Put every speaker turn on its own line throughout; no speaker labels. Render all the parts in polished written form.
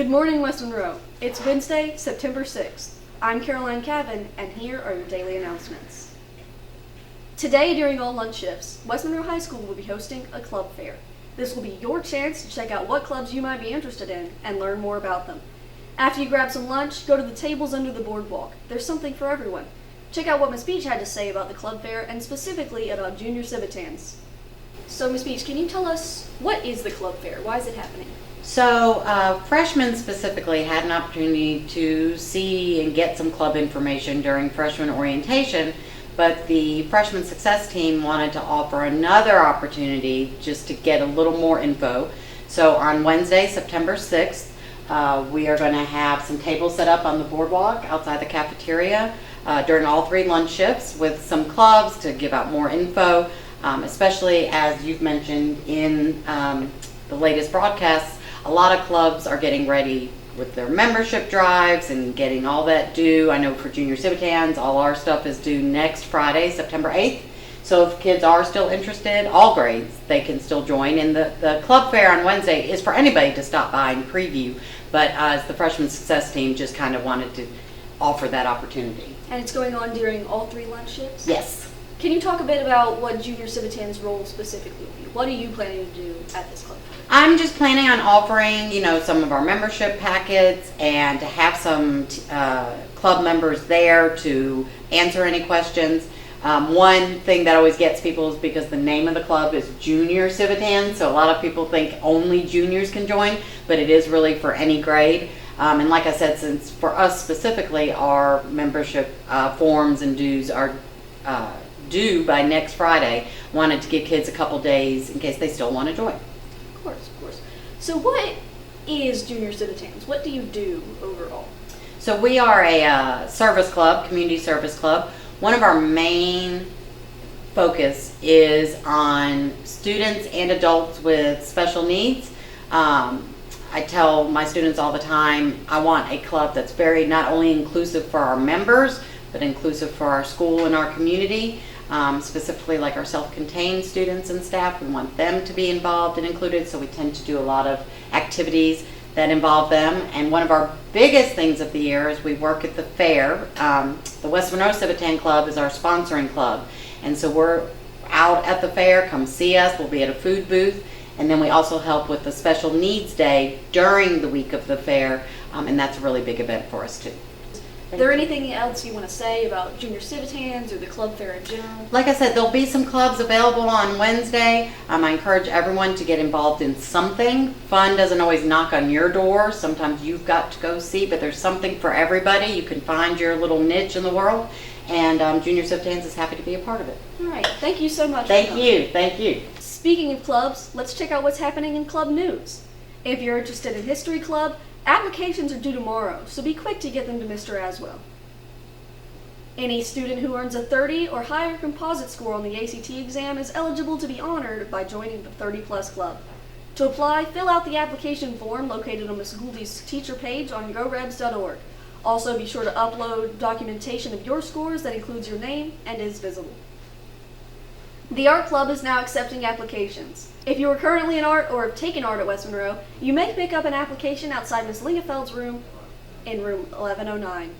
Good morning, West Monroe. It's Wednesday, September 6th. I'm Caroline Cavan, and here are your daily announcements. Today, during all lunch shifts, West Monroe High School will be hosting a club fair. This will be your chance to check out what clubs you might be interested in and learn more about them. After you grab some lunch, go to the tables under the boardwalk. There's something for everyone. Check out what Ms. Beach had to say about the club fair and specifically about junior civitans. So, Ms. Beach, can you tell us what is the club fair? Why is it happening?
So freshmen specifically had an opportunity to see and get some club information during freshman orientation, but the freshman success team wanted to offer another opportunity just to get a little more info. So on Wednesday, September 6th, we are going to have some tables set up on the boardwalk outside the cafeteria during all 3 lunch shifts with some clubs to give out more info, especially as you've mentioned in the latest broadcasts. A lot of clubs are getting ready with their membership drives and getting all that due. I know for junior civitans, all our stuff is due next Friday, September 8th. So if kids are still interested, all grades, they can still join. And the club fair on Wednesday is for anybody to stop by and preview. But as the freshman success team just kind of wanted to offer that opportunity.
And it's going on during all 3 lunch shifts?
Yes.
Can you talk a bit about what junior civitans' role specifically will be? What are you planning to do at this club fair?
I'm just planning on offering, some of our membership packets and to have some club members there to answer any questions. One thing that always gets people is because the name of the club is Junior Civitan, so a lot of people think only juniors can join, but it is really for any grade. And like I said, since for us specifically, our membership forms and dues are due by next Friday, wanted to give kids a couple days in case they still want to join.
Of course. So what is Junior Civitans? What do you do overall?
So we are a service club, community service club. One of our main focus is on students and adults with special needs. I tell my students all the time, I want a club that's very not only inclusive for our members, but inclusive for our school and our community. Specifically like our self-contained students and staff, we want them to be involved and included, so we tend to do a lot of activities that involve them. And one of our biggest things of the year is we work at the fair. The West Monroe Civitan Club is our sponsoring club, and so we're out at the fair. Come see us. We'll be at a food booth, and then we also help with the special needs day during the week of the fair, and that's a really big event for us too.
Is there anything else you want to say about Junior Civitans or the club fair in general?
Like I said, there'll be some clubs available on Wednesday. I encourage everyone to get involved in something. Fun doesn't always knock on your door. Sometimes you've got to go see, but there's something for everybody. You can find your little niche in the world, and Junior Civitans is happy to be a part of it.
All right. Thank you so much.
Thank you.
Speaking of clubs, let's check out what's happening in club news. If you're interested in History Club, applications are due tomorrow, so be quick to get them to Mr. Aswell. Any student who earns a 30 or higher composite score on the ACT exam is eligible to be honored by joining the 30+ Club. To apply, fill out the application form located on Ms. Gouldie's teacher page on KREB.org. Also, be sure to upload documentation of your scores that includes your name and is visible. The Art Club is now accepting applications. If you are currently in art or have taken art at West Monroe, you may pick up an application outside Ms. Lingefeld's room in room 1109.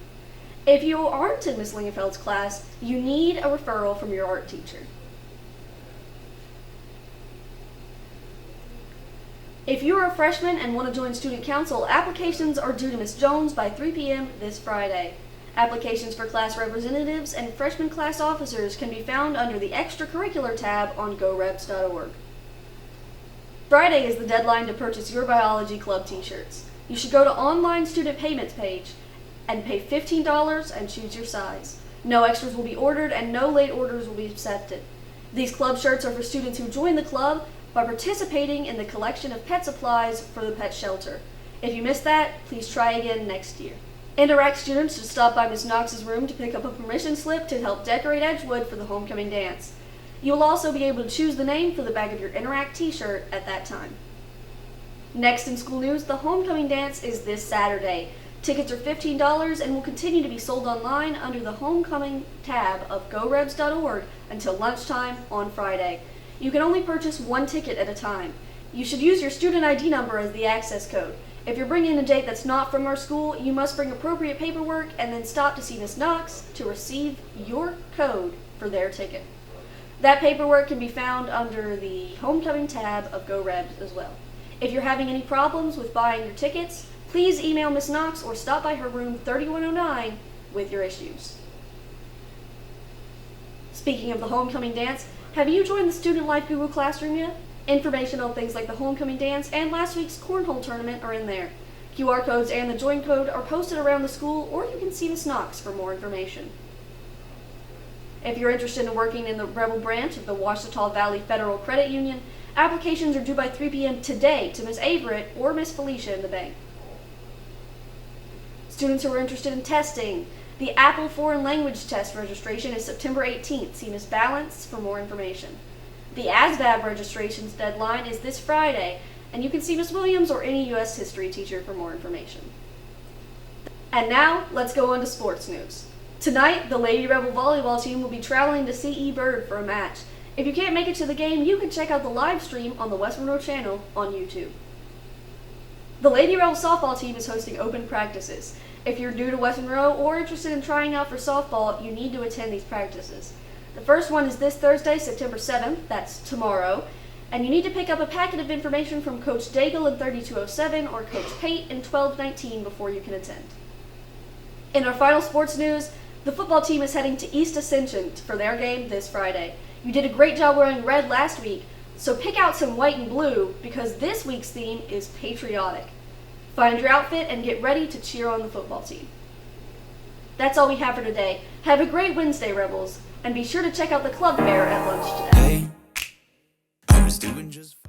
If you aren't in Ms. Lingefeld's class, you need a referral from your art teacher. If you are a freshman and want to join Student Council, applications are due to Ms. Jones by 3 p.m. this Friday. Applications for class representatives and freshman class officers can be found under the Extracurricular tab on GoReps.org. Friday is the deadline to purchase your biology club t-shirts. You should go to online student payments page and pay $15 and choose your size. No extras will be ordered and no late orders will be accepted. These club shirts are for students who join the club by participating in the collection of pet supplies for the pet shelter. If you missed that, please try again next year. Interact students should stop by Ms. Knox's room to pick up a permission slip to help decorate Edgewood for the homecoming dance. You will also be able to choose the name for the back of your Interact t-shirt at that time. Next in school news, the homecoming dance is this Saturday. Tickets are $15 and will continue to be sold online under the homecoming tab of GoReps.org until lunchtime on Friday. You can only purchase one ticket at a time. You should use your student ID number as the access code. If you're bringing a date that's not from our school, you must bring appropriate paperwork and then stop to see Miss Knox to receive your code for their ticket. That paperwork can be found under the Homecoming tab of KREB as well. If you're having any problems with buying your tickets, please email Miss Knox or stop by her room 3109 with your issues. Speaking of the Homecoming dance, have you joined the Student Life Google Classroom yet? Information on things like the Homecoming dance and last week's cornhole tournament are in there. QR codes and the join code are posted around the school, or you can see Miss Knox for more information. If you're interested in working in the Rebel branch of the Ouachita Valley Federal Credit Union, applications are due by 3 p.m. today to Miss Averett or Miss Felicia in the bank. Students who are interested in testing, the Apple Foreign Language Test registration is September 18th. See Miss Balance for more information. The ASVAB registration's deadline is this Friday, and you can see Miss Williams or any U.S. history teacher for more information. And now, let's go on to sports news. Tonight, the Lady Rebel volleyball team will be traveling to C.E. Bird for a match. If you can't make it to the game, you can check out the live stream on the West Monroe channel on YouTube. The Lady Rebel softball team is hosting open practices. If you're new to West Monroe or interested in trying out for softball, you need to attend these practices. The first one is this Thursday, September 7th, that's tomorrow, and you need to pick up a packet of information from Coach Daigle in 3207 or Coach Pate in 1219 before you can attend. In our final sports news, the football team is heading to East Ascension for their game this Friday. You did a great job wearing red last week, so pick out some white and blue because this week's theme is patriotic. Find your outfit and get ready to cheer on the football team. That's all we have for today. Have a great Wednesday, Rebels. And be sure to check out the club fair at lunch today.
Hey, I was doing just fine.